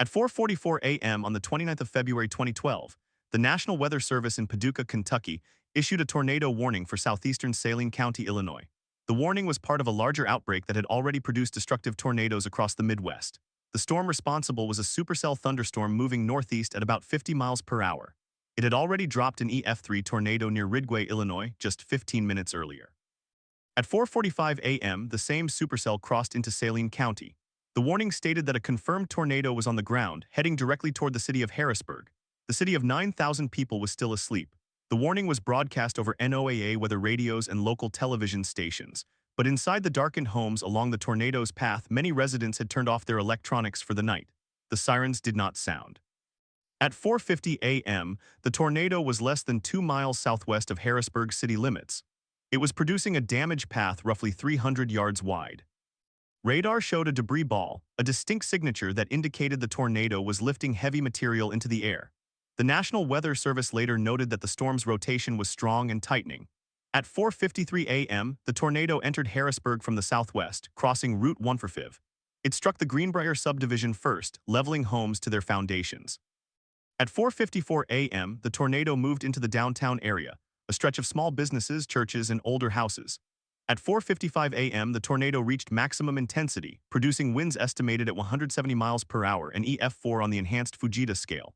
At 4:44 a.m. on the 29th of February 2012, the National Weather Service in Paducah, Kentucky, issued a tornado warning for southeastern Saline County, Illinois. The warning was part of a larger outbreak that had already produced destructive tornadoes across the Midwest. The storm responsible was a supercell thunderstorm moving northeast at about 50 miles per hour. It had already dropped an EF3 tornado near Ridgway, Illinois, just 15 minutes earlier. At 4:45 a.m., the same supercell crossed into Saline County. The warning stated that a confirmed tornado was on the ground, heading directly toward the city of Harrisburg. The city of 9,000 people was still asleep. The warning was broadcast over NOAA weather radios and local television stations. But inside the darkened homes along the tornado's path, many residents had turned off their electronics for the night. The sirens did not sound. At 4:50 a.m., the tornado was less than 2 miles southwest of Harrisburg city limits. It was producing a damage path roughly 300 yards wide. Radar showed a debris ball, a distinct signature that indicated the tornado was lifting heavy material into the air. The National Weather Service later noted that the storm's rotation was strong and tightening. At 4:53 a.m., the tornado entered Harrisburg from the southwest, crossing Route 145. It struck the Greenbrier subdivision first, leveling homes to their foundations. At 4:54 a.m., the tornado moved into the downtown area, a stretch of small businesses, churches, and older houses. At 4:55 a.m., the tornado reached maximum intensity, producing winds estimated at 170 miles per hour and EF4 on the enhanced Fujita scale.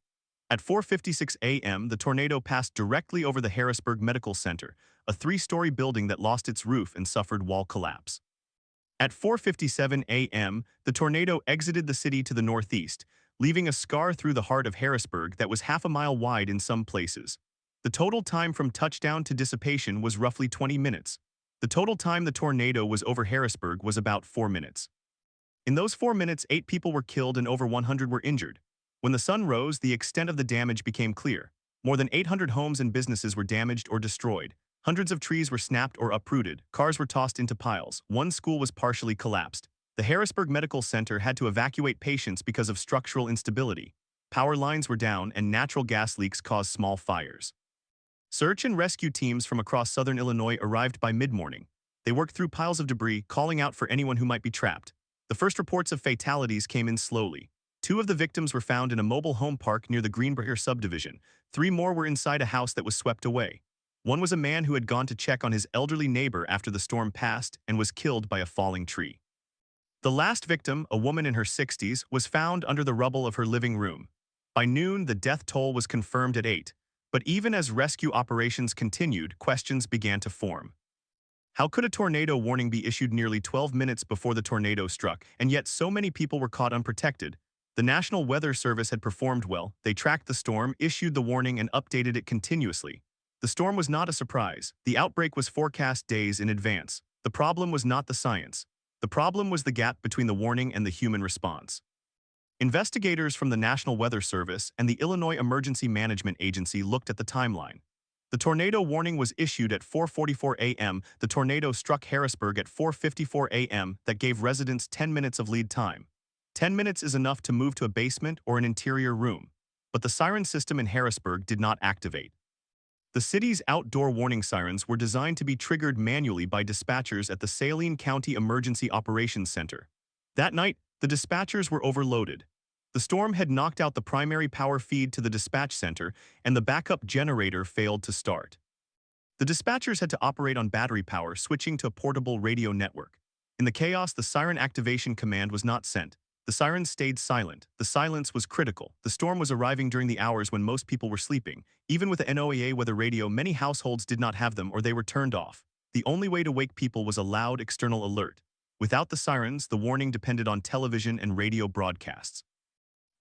At 4:56 a.m., the tornado passed directly over the Harrisburg Medical Center, a 3-story building that lost its roof and suffered wall collapse. At 4:57 a.m., the tornado exited the city to the northeast, leaving a scar through the heart of Harrisburg that was half a mile wide in some places. The total time from touchdown to dissipation was roughly 20 minutes. The total time the tornado was over Harrisburg was about 4 minutes. In those 4 minutes, 8 people were killed and over 100 were injured. When the sun rose, the extent of the damage became clear. More than 800 homes and businesses were damaged or destroyed. Hundreds of trees were snapped or uprooted. Cars were tossed into piles. One school was partially collapsed. The Harrisburg Medical Center had to evacuate patients because of structural instability. Power lines were down and natural gas leaks caused small fires. Search and rescue teams from across southern Illinois arrived by mid-morning. They worked through piles of debris, calling out for anyone who might be trapped. The first reports of fatalities came in slowly. 2 of the victims were found in a mobile home park near the Greenbrier subdivision. 3 more were inside a house that was swept away. One was a man who had gone to check on his elderly neighbor after the storm passed and was killed by a falling tree. The last victim, a woman in her 60s, was found under the rubble of her living room. By noon, the death toll was confirmed at 8. But even as rescue operations continued, questions began to form. How could a tornado warning be issued nearly 12 minutes before the tornado struck, and yet so many people were caught unprotected? The National Weather Service had performed well. They tracked the storm, issued the warning, and updated it continuously. The storm was not a surprise. The outbreak was forecast days in advance. The problem was not the science. The problem was the gap between the warning and the human response. Investigators from the National Weather Service and the Illinois Emergency Management Agency looked at the timeline. The tornado warning was issued at 4:44 a.m. The tornado struck Harrisburg at 4:54 a.m. That gave residents 10 minutes of lead time. 10 minutes is enough to move to a basement or an interior room. But the siren system in Harrisburg did not activate. The city's outdoor warning sirens were designed to be triggered manually by dispatchers at the Saline County Emergency Operations Center. That night, the dispatchers were overloaded. The storm had knocked out the primary power feed to the dispatch center, and the backup generator failed to start. The dispatchers had to operate on battery power, switching to a portable radio network. In the chaos, the siren activation command was not sent. The sirens stayed silent. The silence was critical. The storm was arriving during the hours when most people were sleeping. Even with the NOAA weather radio, many households did not have them or they were turned off. The only way to wake people was a loud external alert. Without the sirens, the warning depended on television and radio broadcasts.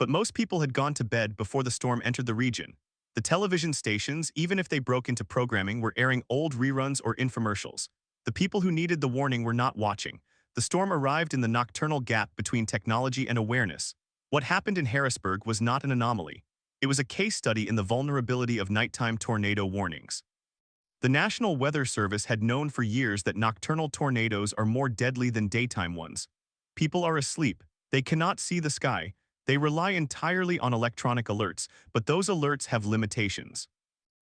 But most people had gone to bed before the storm entered the region. The television stations, even if they broke into programming, were airing old reruns or infomercials. The people who needed the warning were not watching. The storm arrived in the nocturnal gap between technology and awareness. What happened in Harrisburg was not an anomaly. It was a case study in the vulnerability of nighttime tornado warnings. The National Weather Service had known for years that nocturnal tornadoes are more deadly than daytime ones. People are asleep. They cannot see the sky. They rely entirely on electronic alerts, but those alerts have limitations.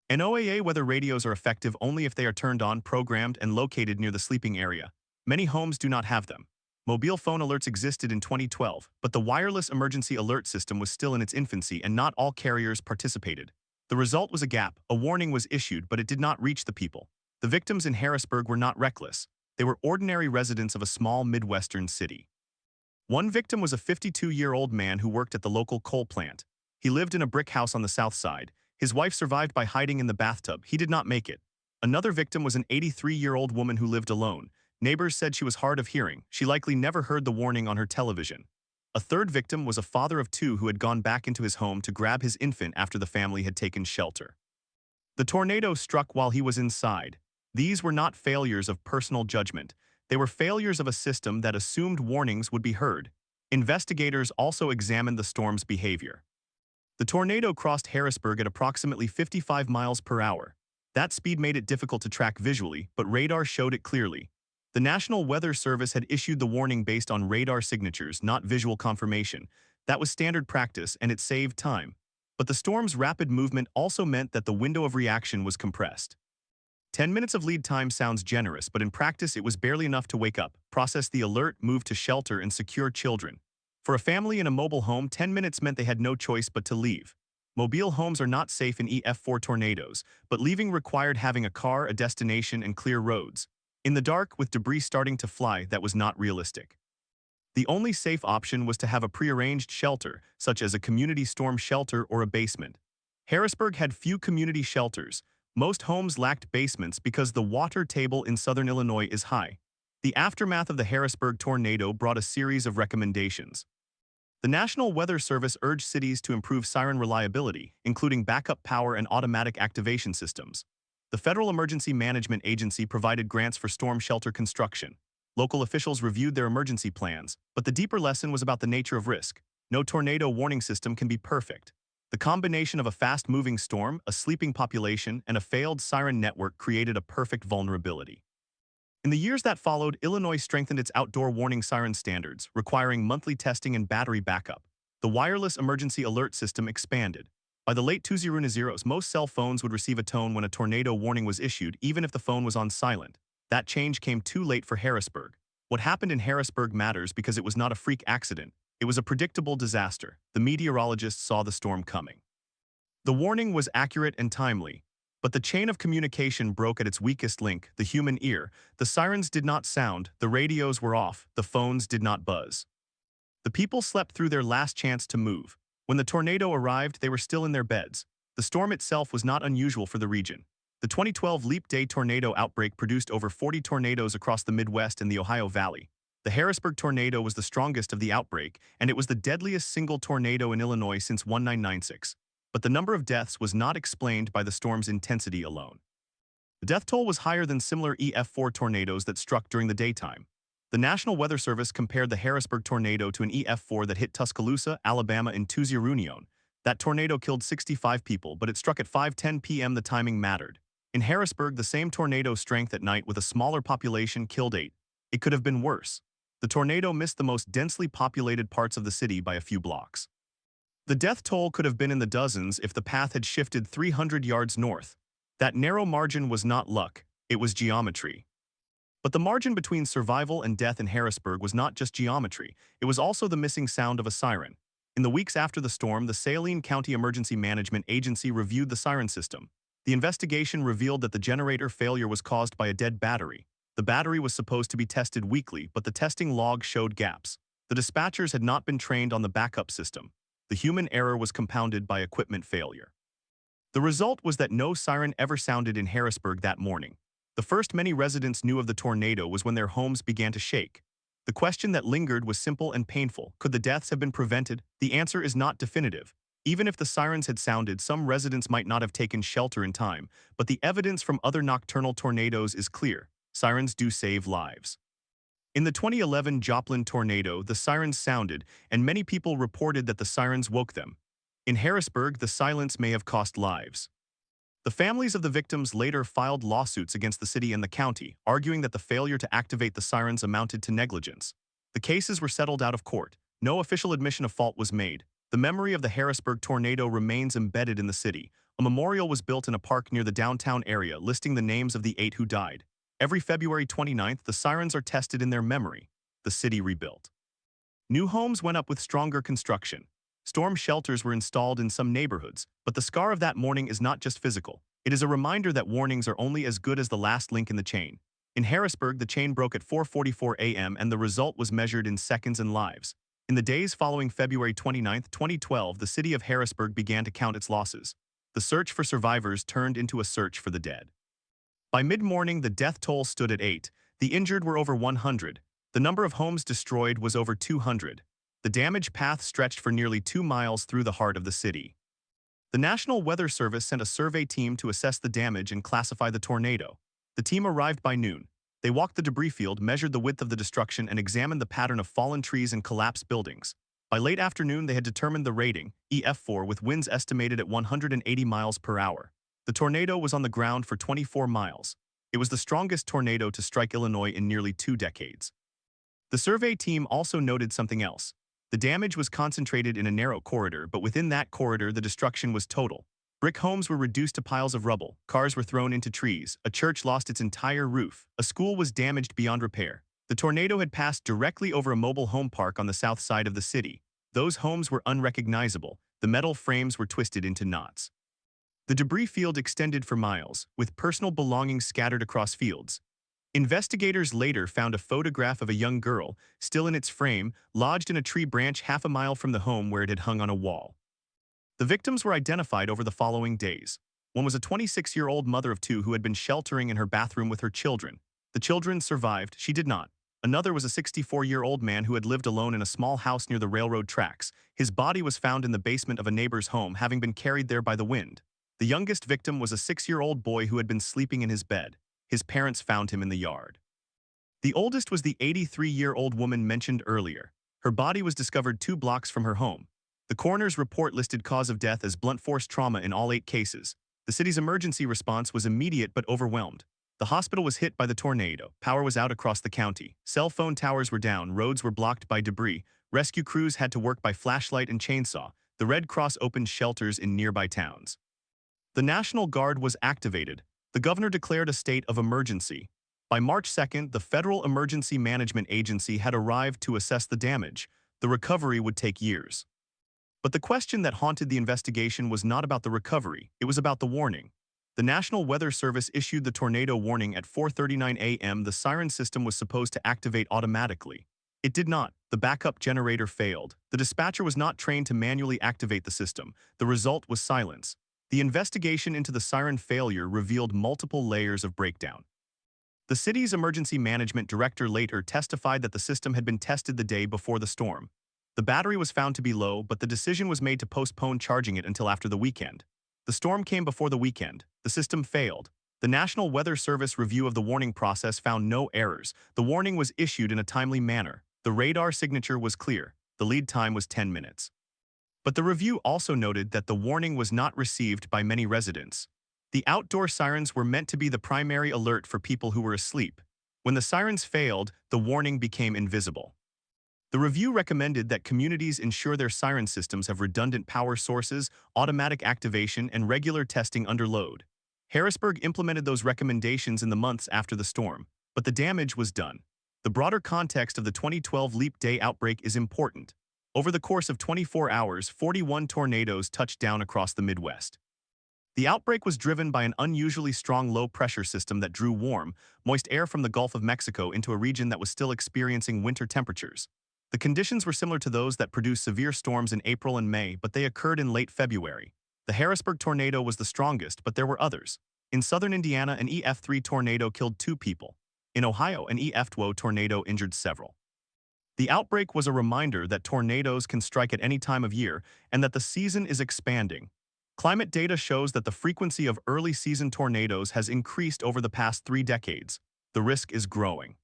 NOAA weather radios are effective only if they are turned on, programmed, and located near the sleeping area. Many homes do not have them. Mobile phone alerts existed in 2012, but the wireless emergency alert system was still in its infancy and not all carriers participated. The result was a gap. A warning was issued, but it did not reach the people. The victims in Harrisburg were not reckless. They were ordinary residents of a small Midwestern city. One victim was a 52-year-old man who worked at the local coal plant. He lived in a brick house on the south side. His wife survived by hiding in the bathtub. He did not make it. Another victim was an 83-year-old woman who lived alone. Neighbors said she was hard of hearing. She likely never heard the warning on her television. A third victim was a father of two who had gone back into his home to grab his infant after the family had taken shelter. The tornado struck while he was inside. These were not failures of personal judgment. They were failures of a system that assumed warnings would be heard. Investigators also examined the storm's behavior. The tornado crossed Harrisburg at approximately 55 miles per hour. That speed made it difficult to track visually, but radar showed it clearly. The National Weather Service had issued the warning based on radar signatures, not visual confirmation. That was standard practice, and it saved time. But the storm's rapid movement also meant that the window of reaction was compressed. 10 minutes of lead time sounds generous, but in practice it was barely enough to wake up, process the alert, move to shelter, and secure children. For a family in a mobile home, 10 minutes meant they had no choice but to leave. Mobile homes are not safe in EF4 tornadoes, but leaving required having a car, a destination, and clear roads. In the dark, with debris starting to fly, that was not realistic. The only safe option was to have a prearranged shelter, such as a community storm shelter or a basement. Harrisburg had few community shelters. Most homes lacked basements because the water table in southern Illinois is high. The aftermath of the Harrisburg tornado brought a series of recommendations. The National Weather Service urged cities to improve siren reliability, including backup power and automatic activation systems. The Federal Emergency Management Agency provided grants for storm shelter construction. Local officials reviewed their emergency plans, but the deeper lesson was about the nature of risk. No tornado warning system can be perfect. The combination of a fast-moving storm, a sleeping population, and a failed siren network created a perfect vulnerability. In the years that followed, Illinois strengthened its outdoor warning siren standards, requiring monthly testing and battery backup. The wireless emergency alert system expanded. By the late 2010s, most cell phones would receive a tone when a tornado warning was issued, even if the phone was on silent. That change came too late for Harrisburg. What happened in Harrisburg matters because it was not a freak accident. It was a predictable disaster. The meteorologists saw the storm coming. The warning was accurate and timely, but the chain of communication broke at its weakest link, the human ear. The sirens did not sound, the radios were off, the phones did not buzz. The people slept through their last chance to move. When the tornado arrived, they were still in their beds. The storm itself was not unusual for the region. The 2012 Leap Day tornado outbreak produced over 40 tornadoes across the Midwest and the Ohio Valley. The Harrisburg tornado was the strongest of the outbreak, and it was the deadliest single tornado in Illinois since 1996. But the number of deaths was not explained by the storm's intensity alone. The death toll was higher than similar EF4 tornadoes that struck during the daytime. The National Weather Service compared the Harrisburg tornado to an EF4 that hit Tuscaloosa, Alabama in Tuesday. That tornado killed 65 people, but it struck at 5:10 p.m. The timing mattered. In Harrisburg, the same tornado strength at night with a smaller population killed 8. It could have been worse. The tornado missed the most densely populated parts of the city by a few blocks. The death toll could have been in the dozens if the path had shifted 300 yards north. That narrow margin was not luck, it was geometry. But the margin between survival and death in Harrisburg was not just geometry, it was also the missing sound of a siren. In the weeks after the storm, the Saline County Emergency Management Agency reviewed the siren system. The investigation revealed that the generator failure was caused by a dead battery. The battery was supposed to be tested weekly, but the testing log showed gaps. The dispatchers had not been trained on the backup system. The human error was compounded by equipment failure. The result was that no siren ever sounded in Harrisburg that morning. The first many residents knew of the tornado was when their homes began to shake. The question that lingered was simple and painful. Could the deaths have been prevented? The answer is not definitive. Even if the sirens had sounded, some residents might not have taken shelter in time, but the evidence from other nocturnal tornadoes is clear. Sirens do save lives. In the 2011 Joplin tornado, the sirens sounded, and many people reported that the sirens woke them. In Harrisburg, the silence may have cost lives. The families of the victims later filed lawsuits against the city and the county, arguing that the failure to activate the sirens amounted to negligence. The cases were settled out of court. No official admission of fault was made. The memory of the Harrisburg tornado remains embedded in the city. A memorial was built in a park near the downtown area, listing the names of the 8 who died. Every February 29th, the sirens are tested in their memory. the city rebuilt. New homes went up with stronger construction. Storm shelters were installed in some neighborhoods, but the scar of that morning is not just physical. It is a reminder that warnings are only as good as the last link in the chain. In Harrisburg, the chain broke at 4:44 a.m. and the result was measured in seconds and lives. In the days following February 29, 2012, the city of Harrisburg began to count its losses. The search for survivors turned into a search for the dead. By mid-morning, the death toll stood at 8. The injured were over 100. The number of homes destroyed was over 200. The damage path stretched for nearly 2 miles through the heart of the city. The National Weather Service sent a survey team to assess the damage and classify the tornado. The team arrived by noon. They walked the debris field, measured the width of the destruction, and examined the pattern of fallen trees and collapsed buildings. By late afternoon, they had determined the rating, EF4, with winds estimated at 180 miles per hour. The tornado was on the ground for 24 miles. It was the strongest tornado to strike Illinois in nearly 2 decades. The survey team also noted something else. The damage was concentrated in a narrow corridor, but within that corridor, the destruction was total. Brick homes were reduced to piles of rubble, cars were thrown into trees, a church lost its entire roof, a school was damaged beyond repair. The tornado had passed directly over a mobile home park on the south side of the city. Those homes were unrecognizable. The metal frames were twisted into knots. The debris field extended for miles, with personal belongings scattered across fields. Investigators later found a photograph of a young girl, still in its frame, lodged in a tree branch half a mile from the home where it had hung on a wall. The victims were identified over the following days. One was a 26-year-old mother of 2 who had been sheltering in her bathroom with her children. The children survived, she did not. Another was a 64-year-old man who had lived alone in a small house near the railroad tracks. His body was found in the basement of a neighbor's home, having been carried there by the wind. The youngest victim was a 6-year-old boy who had been sleeping in his bed. His parents found him in the yard. The oldest was the 83-year-old woman mentioned earlier. Her body was discovered 2 blocks from her home. The coroner's report listed cause of death as blunt force trauma in all 8 cases. The city's emergency response was immediate but overwhelmed. The hospital was hit by the tornado. Power was out across the county. Cell phone towers were down. Roads were blocked by debris. Rescue crews had to work by flashlight and chainsaw. The Red Cross opened shelters in nearby towns. The National Guard was activated. The governor declared a state of emergency. By March 2nd, the Federal Emergency Management Agency had arrived to assess the damage. The recovery would take years. But the question that haunted the investigation was not about the recovery, it was about the warning. The National Weather Service issued the tornado warning at 4:39 a.m. The siren system was supposed to activate automatically. It did not. The backup generator failed. The dispatcher was not trained to manually activate the system. The result was silence. The investigation into the siren failure revealed multiple layers of breakdown. The city's emergency management director later testified that the system had been tested the day before the storm. The battery was found to be low, but the decision was made to postpone charging it until after the weekend. The storm came before the weekend. The system failed. The National Weather Service review of the warning process found no errors. The warning was issued in a timely manner. The radar signature was clear. The lead time was 10 minutes. But the review also noted that the warning was not received by many residents. The outdoor sirens were meant to be the primary alert for people who were asleep. When the sirens failed, the warning became invisible. The review recommended that communities ensure their siren systems have redundant power sources, automatic activation, and regular testing under load. Harrisburg implemented those recommendations in the months after the storm, but the damage was done. The broader context of the 2012 Leap Day outbreak is important. Over the course of 24 hours, 41 tornadoes touched down across the Midwest. The outbreak was driven by an unusually strong low-pressure system that drew warm, moist air from the Gulf of Mexico into a region that was still experiencing winter temperatures. The conditions were similar to those that produced severe storms in April and May, but they occurred in late February. The Harrisburg tornado was the strongest, but there were others. In southern Indiana, an EF3 tornado killed 2 people. In Ohio, an EF2 tornado injured several. The outbreak was a reminder that tornadoes can strike at any time of year and that the season is expanding. Climate data shows that the frequency of early-season tornadoes has increased over the past 3 decades. The risk is growing.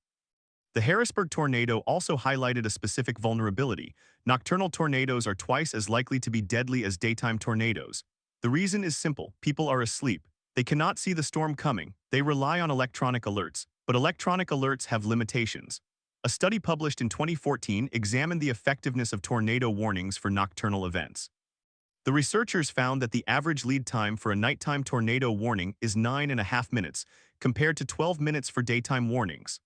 The Harrisburg tornado also highlighted a specific vulnerability. Nocturnal tornadoes are twice as likely to be deadly as daytime tornadoes. The reason is simple: people are asleep. They cannot see the storm coming. They rely on electronic alerts, but electronic alerts have limitations. A study published in 2014 examined the effectiveness of tornado warnings for nocturnal events. The researchers found that the average lead time for a nighttime tornado warning is 9.5 minutes, compared to 12 minutes for daytime warnings.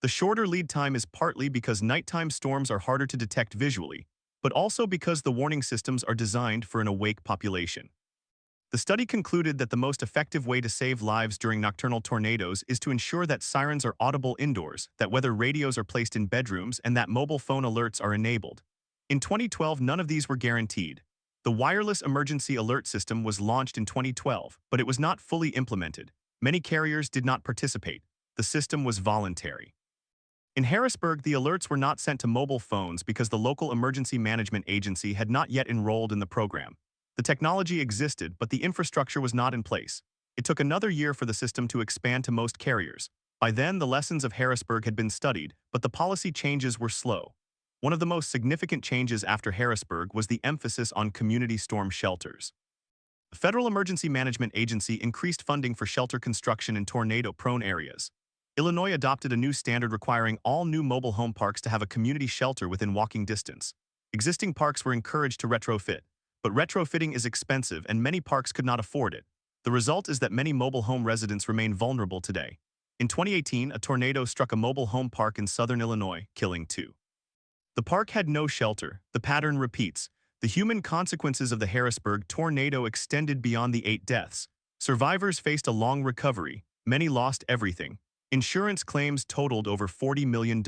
The shorter lead time is partly because nighttime storms are harder to detect visually, but also because the warning systems are designed for an awake population. The study concluded that the most effective way to save lives during nocturnal tornadoes is to ensure that sirens are audible indoors, that weather radios are placed in bedrooms, and that mobile phone alerts are enabled. In 2012, none of these were guaranteed. The wireless emergency alert system was launched in 2012, but it was not fully implemented. Many carriers did not participate. The system was voluntary. In Harrisburg, the alerts were not sent to mobile phones because the local emergency management agency had not yet enrolled in the program. The technology existed, but the infrastructure was not in place. It took another year for the system to expand to most carriers. By then, the lessons of Harrisburg had been studied, but the policy changes were slow. One of the most significant changes after Harrisburg was the emphasis on community storm shelters. The Federal Emergency Management Agency increased funding for shelter construction in tornado-prone areas. Illinois adopted a new standard requiring all new mobile home parks to have a community shelter within walking distance. Existing parks were encouraged to retrofit, but retrofitting is expensive and many parks could not afford it. The result is that many mobile home residents remain vulnerable today. In 2018, a tornado struck a mobile home park in southern Illinois, killing 2. The park had no shelter. The pattern repeats. The human consequences of the Harrisburg tornado extended beyond the 8 deaths. Survivors faced a long recovery. Many lost everything. Insurance claims totaled over $40 million.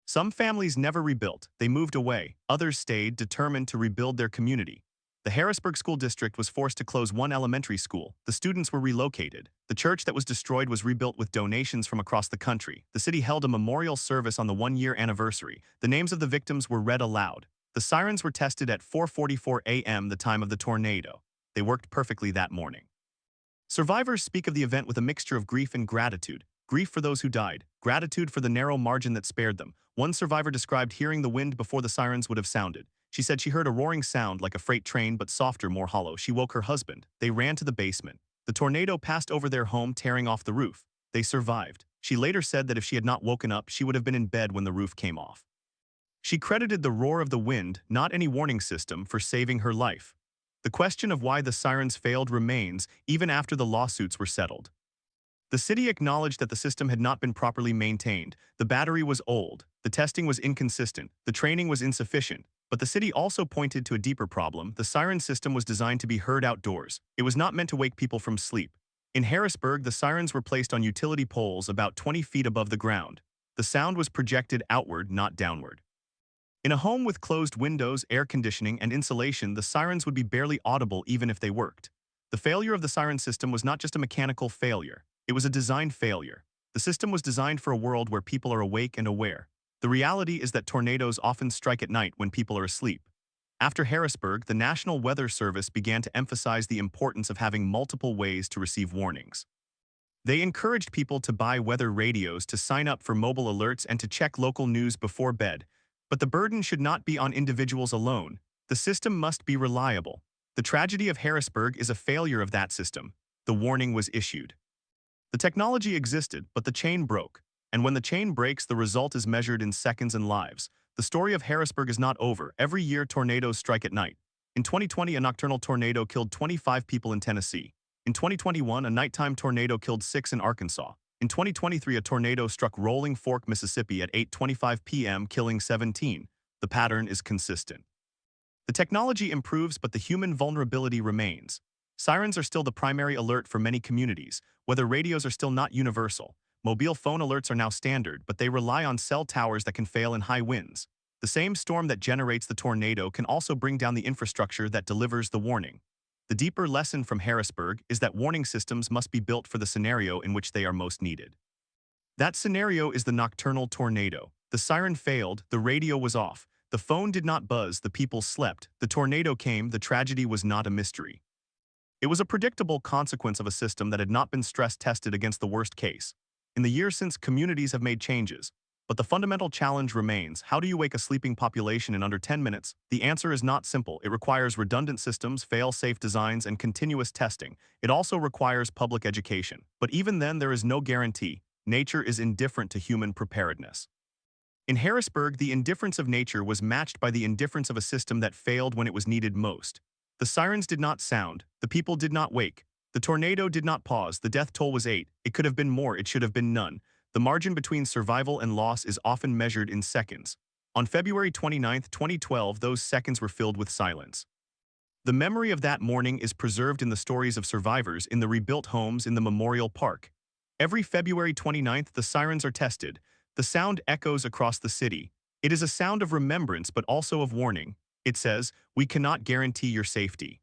Some families never rebuilt. They moved away. Others stayed, determined to rebuild their community. The Harrisburg School District was forced to close one elementary school. The students were relocated. The church that was destroyed was rebuilt with donations from across the country. The city held a memorial service on the one-year anniversary. The names of the victims were read aloud. The sirens were tested at 4:44 a.m., the time of the tornado. They worked perfectly that morning. Survivors speak of the event with a mixture of grief and gratitude. Grief for those who died, gratitude for the narrow margin that spared them. One survivor described hearing the wind before the sirens would have sounded. She said she heard a roaring sound like a freight train, but softer, more hollow. She woke her husband. They ran to the basement. The tornado passed over their home, tearing off the roof. They survived. She later said that if she had not woken up, she would have been in bed when the roof came off. She credited the roar of the wind, not any warning system, for saving her life. The question of why the sirens failed remains, even after the lawsuits were settled. The city acknowledged that the system had not been properly maintained. The battery was old, the testing was inconsistent, the training was insufficient. But the city also pointed to a deeper problem. The siren system was designed to be heard outdoors. It was not meant to wake people from sleep. In Harrisburg, the sirens were placed on utility poles about 20 feet above the ground. The sound was projected outward, not downward. In a home with closed windows, air conditioning, and insulation, the sirens would be barely audible even if they worked. The failure of the siren system was not just a mechanical failure. It was a design failure. The system was designed for a world where people are awake and aware. The reality is that tornadoes often strike at night when people are asleep. After Harrisburg, the National Weather Service began to emphasize the importance of having multiple ways to receive warnings. They encouraged people to buy weather radios, to sign up for mobile alerts, and to check local news before bed. But the burden should not be on individuals alone. The system must be reliable. The tragedy of Harrisburg is a failure of that system. The warning was issued. The technology existed, but the chain broke. And when the chain breaks, the result is measured in seconds and lives. The story of Harrisburg is not over. Every year, tornadoes strike at night. In 2020, a nocturnal tornado killed 25 people in Tennessee. In 2021, a nighttime tornado killed 6 in Arkansas. In 2023, a tornado struck Rolling Fork, Mississippi at 8:25 p.m., killing 17. The pattern is consistent. The technology improves, but the human vulnerability remains. Sirens are still the primary alert for many communities. Weather radios are still not universal. Mobile phone alerts are now standard, but they rely on cell towers that can fail in high winds. The same storm that generates the tornado can also bring down the infrastructure that delivers the warning. The deeper lesson from Harrisburg is that warning systems must be built for the scenario in which they are most needed. That scenario is the nocturnal tornado. The siren failed, the radio was off, the phone did not buzz, the people slept, the tornado came, the tragedy was not a mystery. It was a predictable consequence of a system that had not been stress-tested against the worst case. In the years since, communities have made changes, but the fundamental challenge remains: how do you wake a sleeping population in under 10 minutes? The answer is not simple. It requires redundant systems, fail-safe designs, and continuous testing. It also requires public education. But even then, there is no guarantee. Nature is indifferent to human preparedness. In Harrisburg, the indifference of nature was matched by the indifference of a system that failed when it was needed most. The sirens did not sound. The people did not wake. The tornado did not pause. The death toll was 8. It could have been more. It should have been none. The margin between survival and loss is often measured in seconds. On February 29, 2012, those seconds were filled with silence. The memory of that morning is preserved in the stories of survivors in the rebuilt homes in the Memorial Park. Every February 29th, the sirens are tested. The sound echoes across the city. It is a sound of remembrance but also of warning. It says, "We cannot guarantee your safety.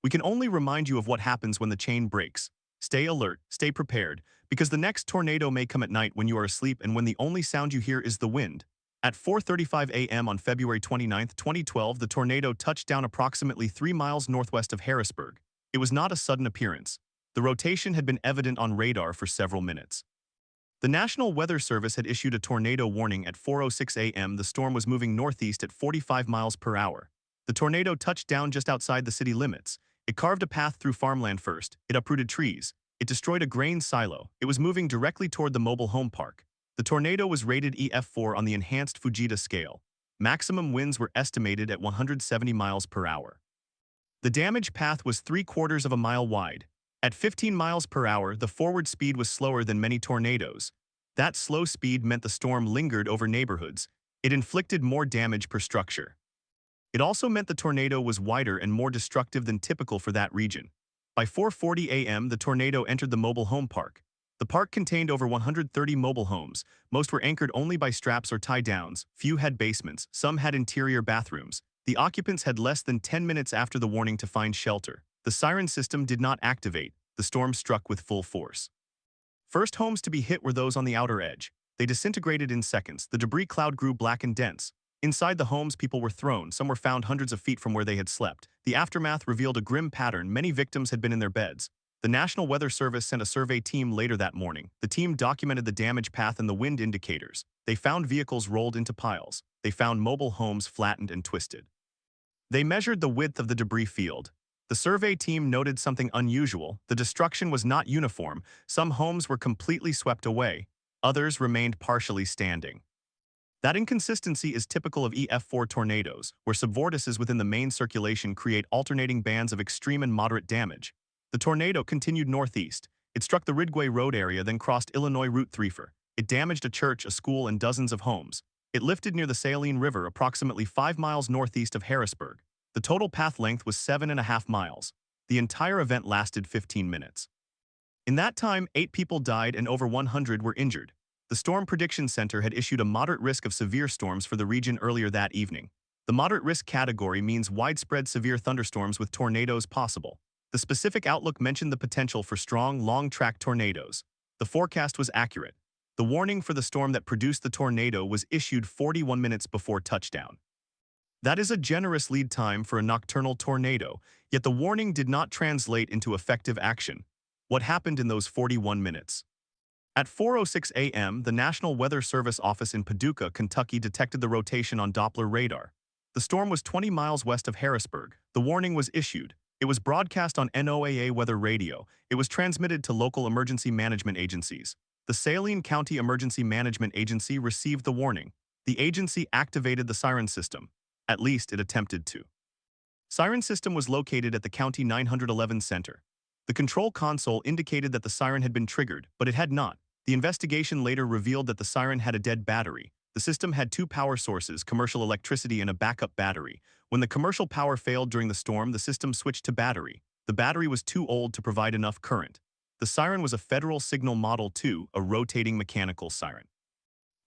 We can only remind you of what happens when the chain breaks. Stay alert, stay prepared, because the next tornado may come at night when you are asleep and when the only sound you hear is the wind." At 4:35 a.m. on February 29, 2012, the tornado touched down approximately 3 miles northwest of Harrisburg. It was not a sudden appearance. The rotation had been evident on radar for several minutes. The National Weather Service had issued a tornado warning at 4:06 a.m. The storm was moving northeast at 45 miles per hour. The tornado touched down just outside the city limits. It carved a path through farmland first. It uprooted trees. It destroyed a grain silo. It was moving directly toward the mobile home park. The tornado was rated EF4 on the enhanced Fujita scale. Maximum winds were estimated at 170 miles per hour. The damage path was 3/4 of a mile wide. At 15 miles per hour, the forward speed was slower than many tornadoes. That slow speed meant the storm lingered over neighborhoods. It inflicted more damage per structure. It also meant the tornado was wider and more destructive than typical for that region. By 4:40 a.m., the tornado entered the mobile home park. The park contained over 130 mobile homes. Most were anchored only by straps or tie-downs. Few had basements. Some had interior bathrooms. The occupants had less than 10 minutes after the warning to find shelter. The siren system did not activate. The storm struck with full force. First homes to be hit were those on the outer edge. They disintegrated in seconds. The debris cloud grew black and dense. Inside the homes, people were thrown. Some were found hundreds of feet from where they had slept. The aftermath revealed a grim pattern. Many victims had been in their beds. The National Weather Service sent a survey team later that morning. The team documented the damage path and the wind indicators. They found vehicles rolled into piles. They found mobile homes flattened and twisted. They measured the width of the debris field. The survey team noted something unusual. The destruction was not uniform. Some homes were completely swept away. Others remained partially standing. That inconsistency is typical of EF4 tornadoes, where subvortices within the main circulation create alternating bands of extreme and moderate damage. The tornado continued northeast. It struck the Ridgway Road area, then crossed Illinois Route 34. It damaged a church, a school, and dozens of homes. It lifted near the Saline River, approximately 5 miles northeast of Harrisburg. The total path length was 7.5 miles. The entire event lasted 15 minutes. In that time, 8 people died and over 100 were injured. The Storm Prediction Center had issued a moderate risk of severe storms for the region earlier that evening. The moderate risk category means widespread severe thunderstorms with tornadoes possible. The specific outlook mentioned the potential for strong, long-track tornadoes. The forecast was accurate. The warning for the storm that produced the tornado was issued 41 minutes before touchdown. That is a generous lead time for a nocturnal tornado, yet the warning did not translate into effective action. What happened in those 41 minutes? At 4:06 a.m., the National Weather Service office in Paducah, Kentucky detected the rotation on Doppler radar. The storm was 20 miles west of Harrisburg. The warning was issued. It was broadcast on NOAA weather radio. It was transmitted to local emergency management agencies. The Saline County Emergency Management Agency received the warning. The agency activated the siren system. At least it attempted to. Siren system was located at the County 911 Center. The control console indicated that the siren had been triggered, but it had not. The investigation later revealed that the siren had a dead battery. The system had 2 power sources, commercial electricity and a backup battery. When the commercial power failed during the storm, the system switched to battery. The battery was too old to provide enough current. The siren was a Federal Signal Model 2, a rotating mechanical siren.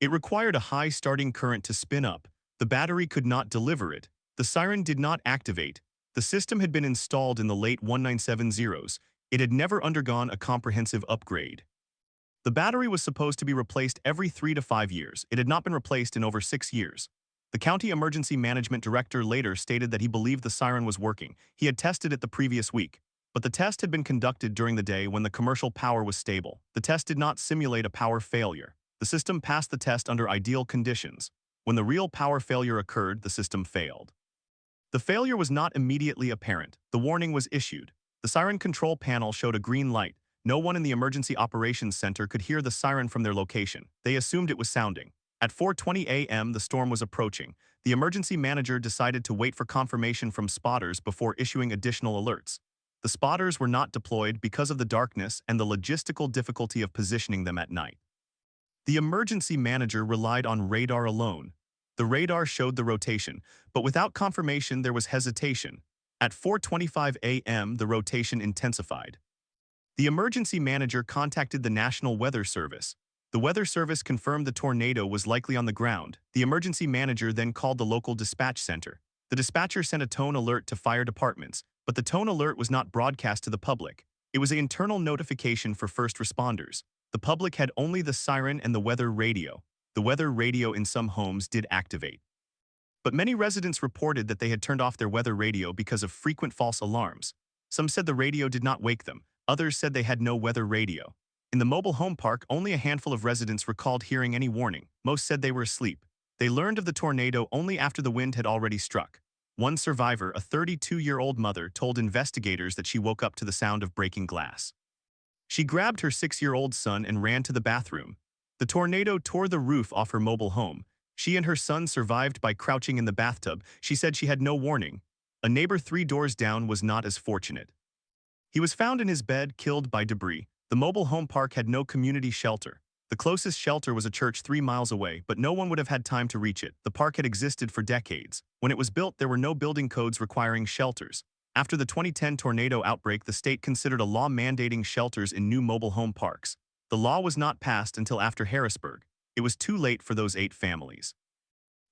It required a high starting current to spin up. The battery could not deliver it. The siren did not activate. The system had been installed in the late 1970s. It had never undergone a comprehensive upgrade. The battery was supposed to be replaced every 3 to 5 years. It had not been replaced in over 6 years. The county emergency management director later stated that he believed the siren was working. He had tested it the previous week. But the test had been conducted during the day when the commercial power was stable. The test did not simulate a power failure. The system passed the test under ideal conditions. When the real power failure occurred, the system failed. The failure was not immediately apparent. The warning was issued. The siren control panel showed a green light. No one in the Emergency Operations Center could hear the siren from their location. They assumed it was sounding. At 4:20 a.m., the storm was approaching. The emergency manager decided to wait for confirmation from spotters before issuing additional alerts. The spotters were not deployed because of the darkness and the logistical difficulty of positioning them at night. The emergency manager relied on radar alone. The radar showed the rotation, but without confirmation there was hesitation. At 4:25 a.m., the rotation intensified. The emergency manager contacted the National Weather Service. The Weather Service confirmed the tornado was likely on the ground. The emergency manager then called the local dispatch center. The dispatcher sent a tone alert to fire departments, but the tone alert was not broadcast to the public. It was an internal notification for first responders. The public had only the siren and the weather radio. The weather radio in some homes did activate. But many residents reported that they had turned off their weather radio because of frequent false alarms. Some said the radio did not wake them. Others said they had no weather radio. In the mobile home park, only a handful of residents recalled hearing any warning. Most said they were asleep. They learned of the tornado only after the wind had already struck. One survivor, a 32-year-old mother, told investigators that she woke up to the sound of breaking glass. She grabbed her 6-year-old son and ran to the bathroom. The tornado tore the roof off her mobile home. She and her son survived by crouching in the bathtub. She said she had no warning. A neighbor 3 doors down was not as fortunate. He was found in his bed, killed by debris. The mobile home park had no community shelter. The closest shelter was a church 3 miles away, but no one would have had time to reach it. The park had existed for decades. When it was built, there were no building codes requiring shelters. After the 2010 tornado outbreak, the state considered a law mandating shelters in new mobile home parks. The law was not passed until after Harrisburg. It was too late for those 8 families.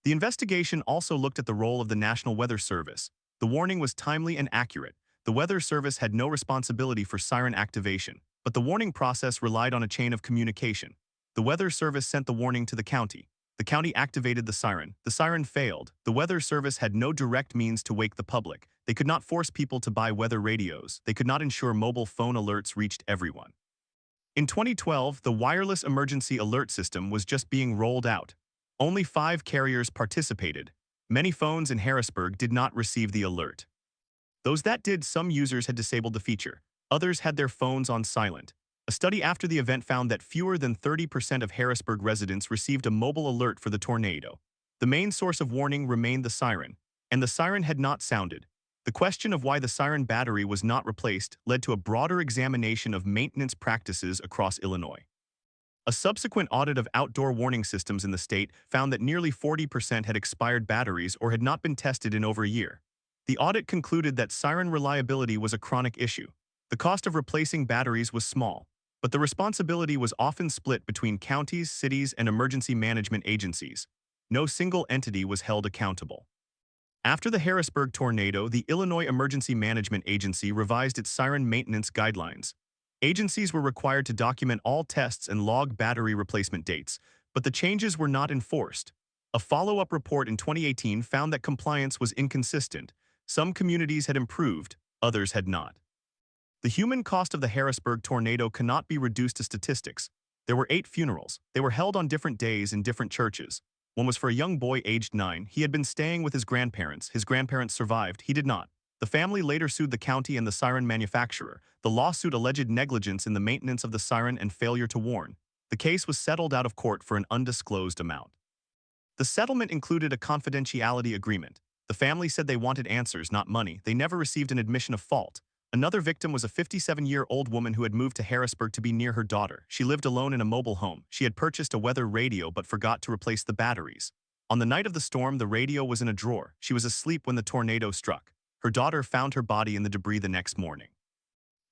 The investigation also looked at the role of the National Weather Service. The warning was timely and accurate. The Weather Service had no responsibility for siren activation, but the warning process relied on a chain of communication. The Weather Service sent the warning to the county. The county activated the siren. The siren failed. The Weather Service had no direct means to wake the public. They could not force people to buy weather radios. They could not ensure mobile phone alerts reached everyone. In 2012, the wireless emergency alert system was just being rolled out. Only 5 carriers participated. Many phones in Harrisburg did not receive the alert. Those that did, some users had disabled the feature. Others had their phones on silent. A study after the event found that fewer than 30% of Harrisburg residents received a mobile alert for the tornado. The main source of warning remained the siren, and the siren had not sounded. The question of why the siren battery was not replaced led to a broader examination of maintenance practices across Illinois. A subsequent audit of outdoor warning systems in the state found that nearly 40% had expired batteries or had not been tested in over a year. The audit concluded that siren reliability was a chronic issue. The cost of replacing batteries was small, but the responsibility was often split between counties, cities, and emergency management agencies. No single entity was held accountable. After the Harrisburg tornado, the Illinois Emergency Management Agency revised its siren maintenance guidelines. Agencies were required to document all tests and log battery replacement dates, but the changes were not enforced. A follow-up report in 2018 found that compliance was inconsistent. Some communities had improved, others had not. The human cost of the Harrisburg tornado cannot be reduced to statistics. There were 8 funerals. They were held on different days in different churches. One was for a young boy aged 9. He had been staying with his grandparents. His grandparents survived. He did not. The family later sued the county and the siren manufacturer. The lawsuit alleged negligence in the maintenance of the siren and failure to warn. The case was settled out of court for an undisclosed amount. The settlement included a confidentiality agreement. The family said they wanted answers, not money. They never received an admission of fault. Another victim was a 57-year-old woman who had moved to Harrisburg to be near her daughter. She lived alone in a mobile home. She had purchased a weather radio but forgot to replace the batteries. On the night of the storm, the radio was in a drawer. She was asleep when the tornado struck. Her daughter found her body in the debris the next morning.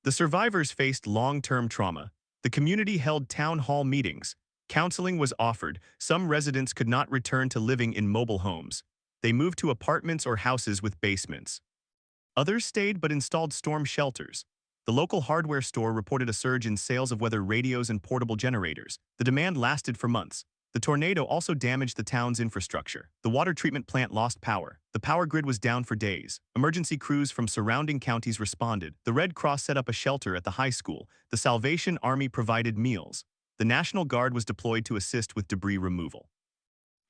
The survivors faced long-term trauma. The community held town hall meetings. Counseling was offered. Some residents could not return to living in mobile homes. They moved to apartments or houses with basements. Others stayed but installed storm shelters. The local hardware store reported a surge in sales of weather radios and portable generators. The demand lasted for months. The tornado also damaged the town's infrastructure. The water treatment plant lost power. The power grid was down for days. Emergency crews from surrounding counties responded. The Red Cross set up a shelter at the high school. The Salvation Army provided meals. The National Guard was deployed to assist with debris removal.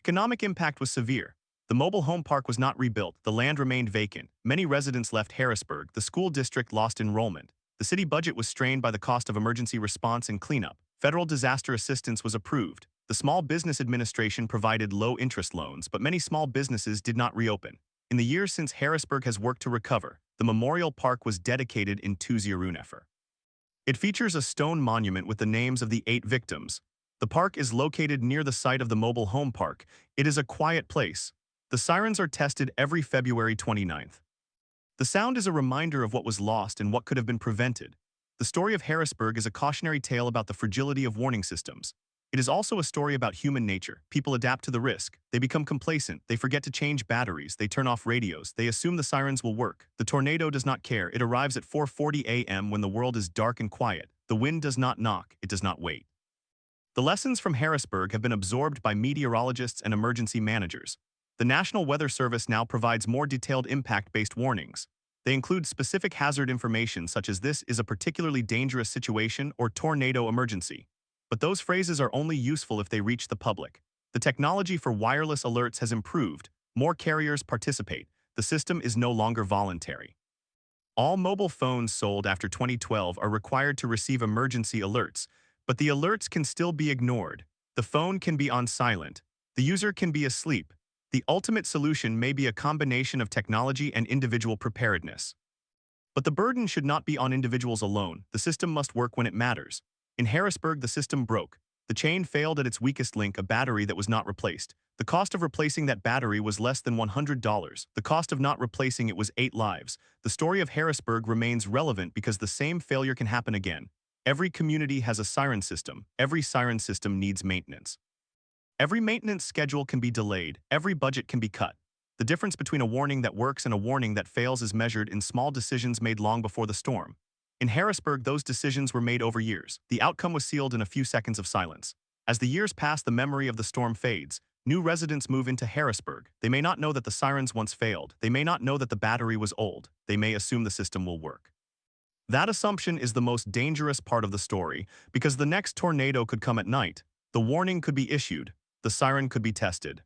Economic impact was severe. The mobile home park was not rebuilt. The land remained vacant. Many residents left Harrisburg. The school district lost enrollment. The city budget was strained by the cost of emergency response and cleanup. Federal disaster assistance was approved. The Small Business Administration provided low-interest loans, but many small businesses did not reopen. In the years since Harrisburg has worked to recover, the memorial park was dedicated in 2014. It features a stone monument with the names of the 8 victims. The park is located near the site of the mobile home park. It is a quiet place. The sirens are tested every February 29th. The sound is a reminder of what was lost and what could have been prevented. The story of Harrisburg is a cautionary tale about the fragility of warning systems. It is also a story about human nature. People adapt to the risk. They become complacent. They forget to change batteries. They turn off radios. They assume the sirens will work. The tornado does not care. It arrives at 4:40 a.m. when the world is dark and quiet. The wind does not knock. It does not wait. The lessons from Harrisburg have been absorbed by meteorologists and emergency managers. The National Weather Service now provides more detailed impact-based warnings. They include specific hazard information such as "this is a particularly dangerous situation" or "tornado emergency." But those phrases are only useful if they reach the public. The technology for wireless alerts has improved. More carriers participate. The system is no longer voluntary. All mobile phones sold after 2012 are required to receive emergency alerts, but the alerts can still be ignored. The phone can be on silent. The user can be asleep. The ultimate solution may be a combination of technology and individual preparedness. But the burden should not be on individuals alone. The system must work when it matters. In Harrisburg, the system broke. The chain failed at its weakest link, a battery that was not replaced. The cost of replacing that battery was less than $100. The cost of not replacing it was 8 lives. The story of Harrisburg remains relevant because the same failure can happen again. Every community has a siren system. Every siren system needs maintenance. Every maintenance schedule can be delayed. Every budget can be cut. The difference between a warning that works and a warning that fails is measured in small decisions made long before the storm. In Harrisburg, those decisions were made over years. The outcome was sealed in a few seconds of silence. As the years pass, the memory of the storm fades. New residents move into Harrisburg. They may not know that the sirens once failed. They may not know that the battery was old. They may assume the system will work. That assumption is the most dangerous part of the story, because the next tornado could come at night. The warning could be issued. The siren could be tested.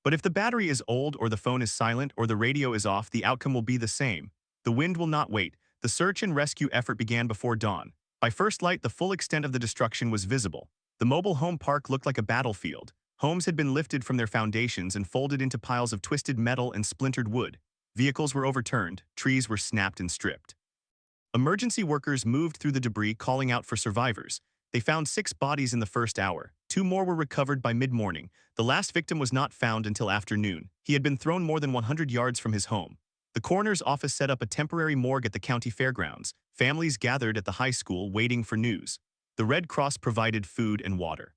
But if the battery is old, or the phone is silent, or the radio is off, the outcome will be the same. The wind will not wait. The search and rescue effort began before dawn. By first light, the full extent of the destruction was visible. The mobile home park looked like a battlefield. Homes had been lifted from their foundations and folded into piles of twisted metal and splintered wood. Vehicles were overturned. Trees were snapped and stripped. Emergency workers moved through the debris, calling out for survivors. They found 6 bodies in the first hour. 2 more were recovered by mid-morning. The last victim was not found until afternoon. He had been thrown more than 100 yards from his home. The coroner's office set up a temporary morgue at the county fairgrounds. Families gathered at the high school waiting for news. The Red Cross provided food and water.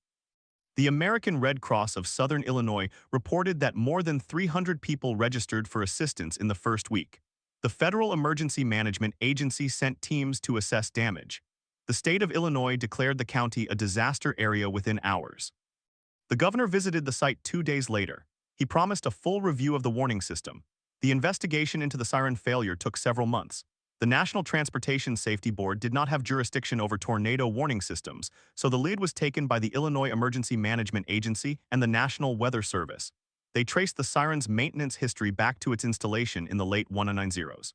The American Red Cross of Southern Illinois reported that more than 300 people registered for assistance in the first week. The Federal Emergency Management Agency sent teams to assess damage. The state of Illinois declared the county a disaster area within hours. The governor visited the site 2 days later. He promised a full review of the warning system. The investigation into the siren failure took several months. The National Transportation Safety Board did not have jurisdiction over tornado warning systems, so the lead was taken by the Illinois Emergency Management Agency and the National Weather Service. They traced the siren's maintenance history back to its installation in the late 1990s.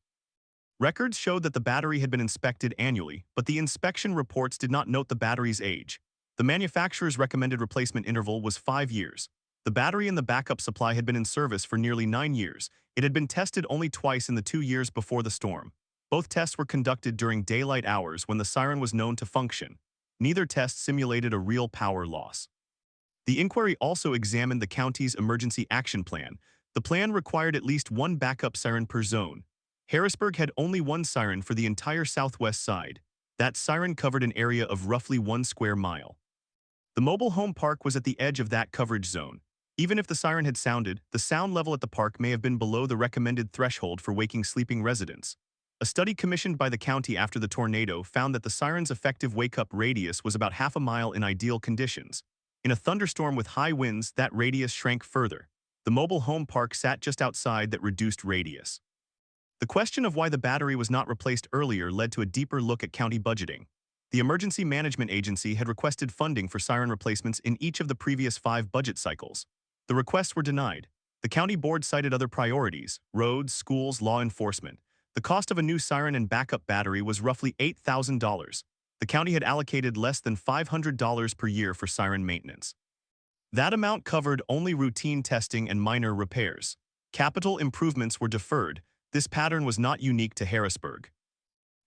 Records showed that the battery had been inspected annually, but the inspection reports did not note the battery's age. The manufacturer's recommended replacement interval was 5 years. The battery and the backup supply had been in service for nearly 9 years. It had been tested only twice in the 2 years before the storm. Both tests were conducted during daylight hours when the siren was known to function. Neither test simulated a real power loss. The inquiry also examined the county's emergency action plan. The plan required at least 1 backup siren per zone. Harrisburg had only 1 siren for the entire southwest side. That siren covered an area of roughly 1 square mile. The mobile home park was at the edge of that coverage zone. Even if the siren had sounded, the sound level at the park may have been below the recommended threshold for waking sleeping residents. A study commissioned by the county after the tornado found that the siren's effective wake-up radius was about half a mile in ideal conditions. In a thunderstorm with high winds, that radius shrank further. The mobile home park sat just outside that reduced radius. The question of why the battery was not replaced earlier led to a deeper look at county budgeting. The Emergency Management Agency had requested funding for siren replacements in each of the previous 5 budget cycles. The requests were denied. The county board cited other priorities: roads, schools, law enforcement. The cost of a new siren and backup battery was roughly $8,000. The county had allocated less than $500 per year for siren maintenance. That amount covered only routine testing and minor repairs. Capital improvements were deferred. This pattern was not unique to Harrisburg.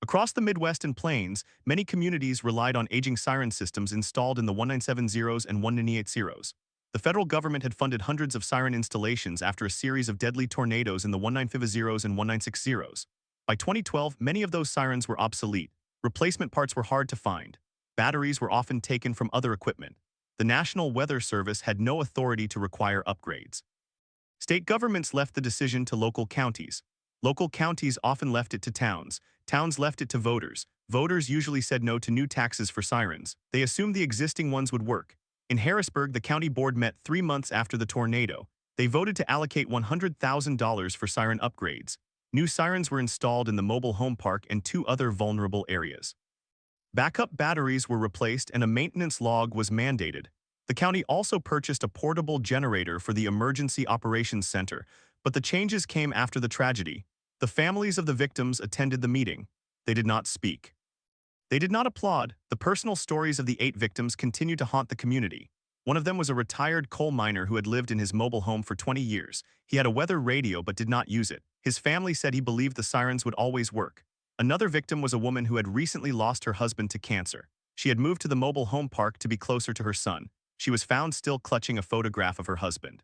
Across the Midwest and Plains, many communities relied on aging siren systems installed in the 1970s and 1980s. The federal government had funded hundreds of siren installations after a series of deadly tornadoes in the 1950s and 1960s. By 2012, many of those sirens were obsolete. Replacement parts were hard to find. Batteries were often taken from other equipment. The National Weather Service had no authority to require upgrades. State governments left the decision to local counties. Local counties often left it to towns. Towns left it to voters. Voters usually said no to new taxes for sirens. They assumed the existing ones would work. In Harrisburg, the county board met 3 months after the tornado. They voted to allocate $100,000 for siren upgrades. New sirens were installed in the mobile home park and 2 other vulnerable areas. Backup batteries were replaced and a maintenance log was mandated. The county also purchased a portable generator for the Emergency Operations Center, but the changes came after the tragedy. The families of the victims attended the meeting. They did not speak. They did not applaud. The personal stories of the 8 victims continued to haunt the community. One of them was a retired coal miner who had lived in his mobile home for 20 years. He had a weather radio but did not use it. His family said he believed the sirens would always work. Another victim was a woman who had recently lost her husband to cancer. She had moved to the mobile home park to be closer to her son. She was found still clutching a photograph of her husband.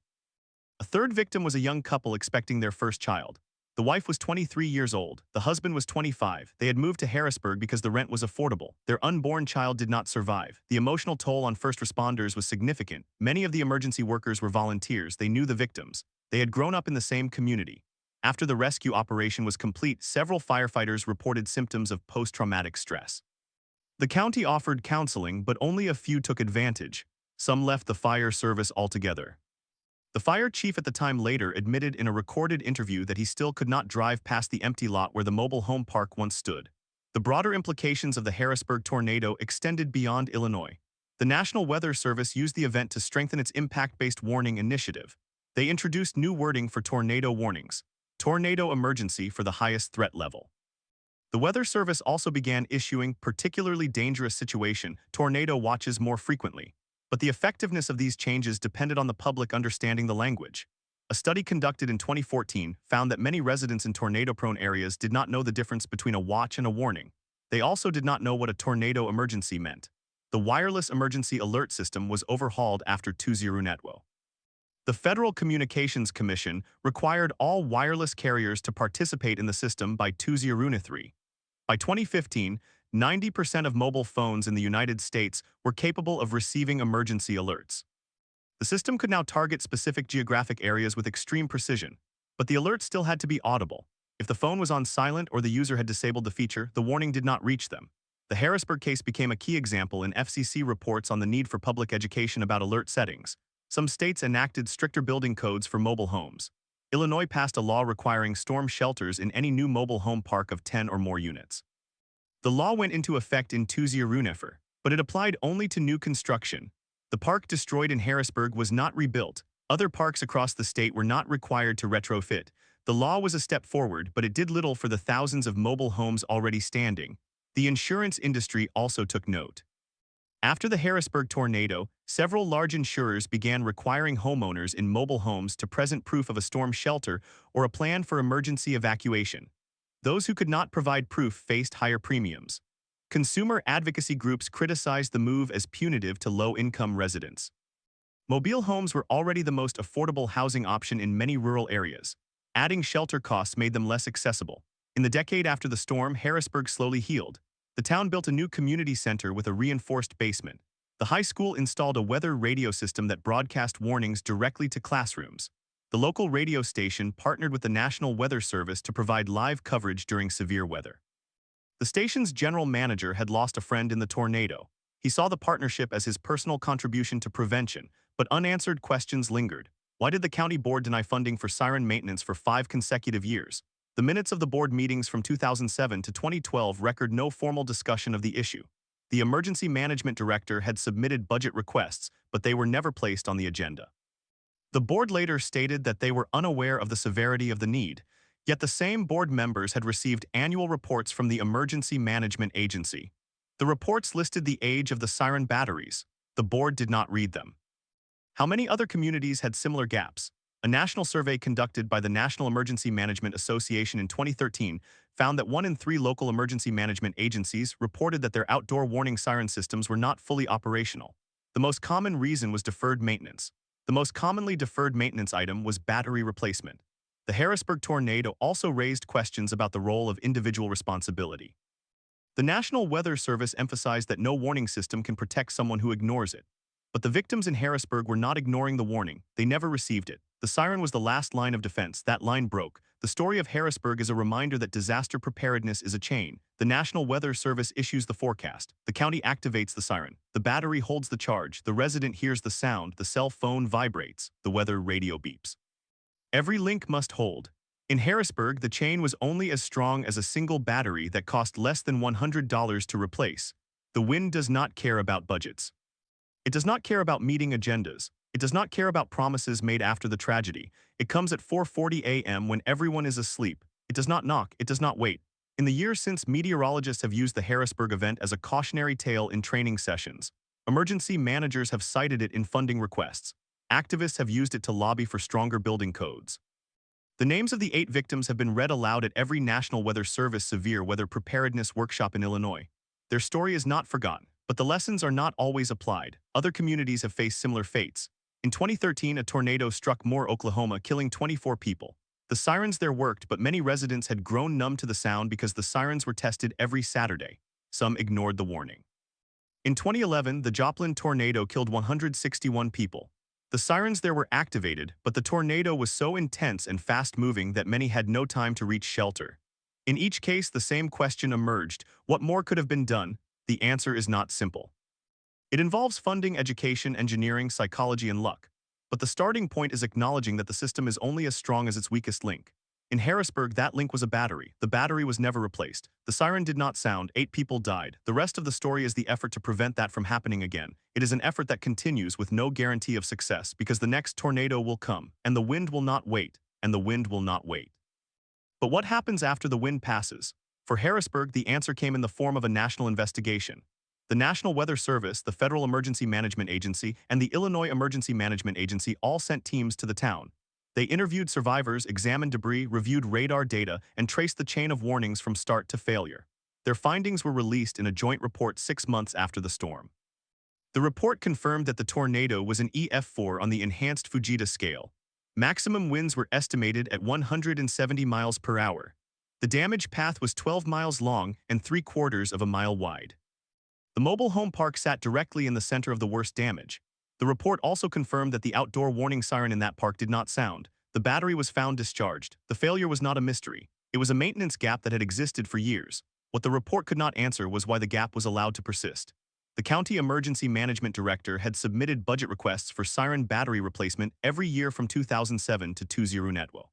A third victim was a young couple expecting their first child. The wife was 23 years old. The husband was 25. They had moved to Harrisburg because the rent was affordable. Their unborn child did not survive. The emotional toll on first responders was significant. Many of the emergency workers were volunteers. They knew the victims. They had grown up in the same community. After the rescue operation was complete, several firefighters reported symptoms of post-traumatic stress. The county offered counseling, but only a few took advantage. Some left the fire service altogether. The fire chief at the time later admitted in a recorded interview that he still could not drive past the empty lot where the mobile home park once stood. The broader implications of the Harrisburg tornado extended beyond Illinois. The National Weather Service used the event to strengthen its impact-based warning initiative. They introduced new wording for tornado warnings. Tornado emergency for the highest threat level. The Weather Service also began issuing particularly dangerous situation tornado watches more frequently. But the effectiveness of these changes depended on the public understanding the language. A study conducted in 2014 found that many residents in tornado-prone areas did not know the difference between a watch and a warning. They also did not know what a tornado emergency meant. The wireless emergency alert system was overhauled after 20 network. The Federal Communications Commission required all wireless carriers to participate in the system by 2023. By 2015, 90% of mobile phones in the United States were capable of receiving emergency alerts. The system could now target specific geographic areas with extreme precision, but the alert still had to be audible. If the phone was on silent or the user had disabled the feature, the warning did not reach them. The Harrisburg case became a key example in FCC reports on the need for public education about alert settings. Some states enacted stricter building codes for mobile homes. Illinois passed a law requiring storm shelters in any new mobile home park of 10 or more units. The law went into effect in 2024, but it applied only to new construction. The park destroyed in Harrisburg was not rebuilt. Other parks across the state were not required to retrofit. The law was a step forward, but it did little for the thousands of mobile homes already standing. The insurance industry also took note. After the Harrisburg tornado, several large insurers began requiring homeowners in mobile homes to present proof of a storm shelter or a plan for emergency evacuation. Those who could not provide proof faced higher premiums. Consumer advocacy groups criticized the move as punitive to low-income residents. Mobile homes were already the most affordable housing option in many rural areas. Adding shelter costs made them less accessible. In the decade after the storm, Harrisburg slowly healed. The town built a new community center with a reinforced basement. The high school installed a weather radio system that broadcast warnings directly to classrooms. The local radio station partnered with the National Weather Service to provide live coverage during severe weather. The station's general manager had lost a friend in the tornado. He saw the partnership as his personal contribution to prevention, but unanswered questions lingered. Why did the county board deny funding for siren maintenance for 5 consecutive years? The minutes of the board meetings from 2007 to 2012 record no formal discussion of the issue. The emergency management director had submitted budget requests, but they were never placed on the agenda. The board later stated that they were unaware of the severity of the need, yet the same board members had received annual reports from the Emergency Management Agency. The reports listed the age of the siren batteries. The board did not read them. How many other communities had similar gaps? A national survey conducted by the National Emergency Management Association in 2013 found that 1 in 3 local emergency management agencies reported that their outdoor warning siren systems were not fully operational. The most common reason was deferred maintenance. The most commonly deferred maintenance item was battery replacement. The Harrisburg tornado also raised questions about the role of individual responsibility. The National Weather Service emphasized that no warning system can protect someone who ignores it. But the victims in Harrisburg were not ignoring the warning. They never received it. The siren was the last line of defense. That line broke. The story of Harrisburg is a reminder that disaster preparedness is a chain. The National Weather Service issues the forecast. The county activates the siren. The battery holds the charge. The resident hears the sound. The cell phone vibrates. The weather radio beeps. Every link must hold. In Harrisburg, the chain was only as strong as a single battery that cost less than $100 to replace. The wind does not care about budgets. It does not care about meeting agendas. It does not care about promises made after the tragedy. It comes at 4:40 a.m. when everyone is asleep. It does not knock. It does not wait. In the years since, meteorologists have used the Harrisburg event as a cautionary tale in training sessions. Emergency managers have cited it in funding requests. Activists have used it to lobby for stronger building codes. The names of the 8 victims have been read aloud at every National Weather Service severe weather preparedness workshop in Illinois. Their story is not forgotten, but the lessons are not always applied. Other communities have faced similar fates. In 2013, a tornado struck Moore, Oklahoma, killing 24 people. The sirens there worked, but many residents had grown numb to the sound because the sirens were tested every Saturday. Some ignored the warning. In 2011, the Joplin tornado killed 161 people. The sirens there were activated, but the tornado was so intense and fast-moving that many had no time to reach shelter. In each case, the same question emerged: what more could have been done? The answer is not simple. It involves funding, education, engineering, psychology, and luck. But the starting point is acknowledging that the system is only as strong as its weakest link. In Harrisburg, that link was a battery. The battery was never replaced. The siren did not sound. 8 people died. The rest of the story is the effort to prevent that from happening again. It is an effort that continues with no guarantee of success, because the next tornado will come, and the wind will not wait, and the wind will not wait. But what happens after the wind passes? For Harrisburg, the answer came in the form of a national investigation. The National Weather Service, the Federal Emergency Management Agency, and the Illinois Emergency Management Agency all sent teams to the town. They interviewed survivors, examined debris, reviewed radar data, and traced the chain of warnings from start to failure. Their findings were released in a joint report 6 months after the storm. The report confirmed that the tornado was an EF4 on the enhanced Fujita scale. Maximum winds were estimated at 170 miles per hour. The damage path was 12 miles long and 3/4 of a mile wide. The mobile home park sat directly in the center of the worst damage. The report also confirmed that the outdoor warning siren in that park did not sound. The battery was found discharged. The failure was not a mystery. It was a maintenance gap that had existed for years. What the report could not answer was why the gap was allowed to persist. The county emergency management director had submitted budget requests for siren battery replacement every year from 2007 to 2012.